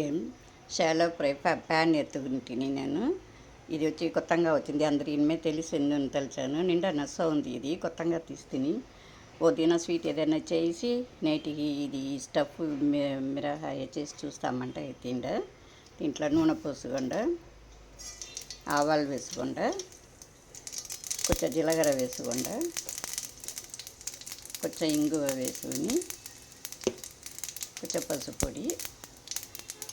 ఏం shallow fry pan ఎత్తుకుంటుని నేను. ఇది వచ్చి కొత్తగా వచ్చింది, అందరు ఇనిమే తెలిసిందని తెలిసాను. నిండా నస్స ఉంది, ఇది కొత్తగా తీస్తుని. ఓ దిన స్వీట్ ఏదైనా చేసి నేటికి ఇది స్టఫ్ మిరహాయ చేసి చూస్తామంట ఎత్తిండ. దీంట్లో నూనె పోసుకోండ, ఆవాలు వేసుకోండ, కొంచెం జీలకర్ర వేసుకోండ, కొంచెం ఇంగువ వేసుకొని, కొంచెం పసుపు పొడి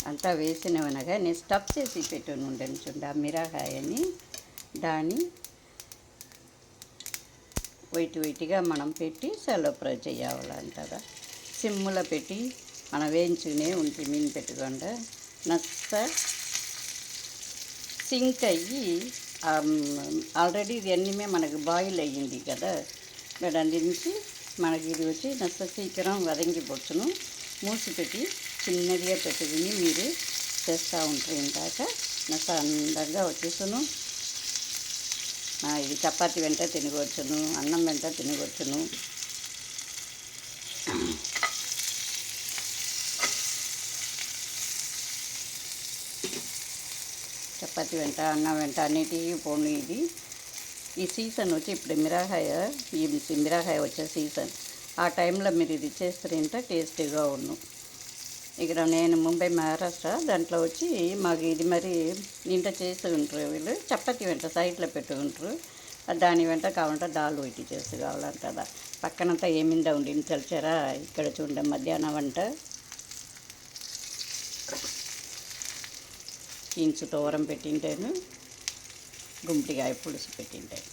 అంతా వేసినవనగా నేను స్టఫ్ చేసి పెట్టుని ఉండను చూడండి ఆ మిరహాయని. దాన్ని వైట్గా మనం పెట్టి సెలో ఫ్రై చేయాలంటారా. సిమ్లో పెట్టి మనం వేయించుకునే ఉంటే మీన్ పెట్టుకుండా నచ్చ సింక్ అయ్యి ఆల్రెడీ ఇది అన్నీ మనకు బాయిల్ అయ్యింది కదా. దాని నుంచి మనకి ఇది వచ్చి నచ్చ సీకరం వదంగిపోవచ్చును. మూసి పెట్టి చిన్నదిగా పెట్టుకుని మీరు చేస్తూ ఉంటారు. ఇందాక నచ్చ అందంగా వచ్చేసును. ఇది చపాతీ వెంట తినవచ్చును, అన్నం వెంట తినవచ్చును. చపాతీ వెంట అన్నం వెంట అన్నిటికీ పోను. ఇది ఈ సీజన్ వచ్చి ఇప్పుడు మిరహాయ వచ్చే సీజన్. ఆ టైంలో మీరు ఇది చేస్తారంటే టేస్టీగా ఉన్ను. ఇక్కడ నేను ముంబై మహారాష్ట్ర, దాంట్లో వచ్చి మాకు ఇది మరి ఇంట్లో చేస్తూ ఉంటారు. వీళ్ళు చపాతీ వెంట సైడ్లో పెట్టుకుంటారు. దాని వెంట కావాలంటే దాల్ ఒకటి చేసి కావాలంటారా. పక్కనంతా ఏమిందా ఉండి తెలిసారా. ఇక్కడ చూడండి మధ్యాహ్నం వంట బీన్స్ తోరం పెట్టింటాను, గుంపిడికాయ పులుసు పెట్టింటాను.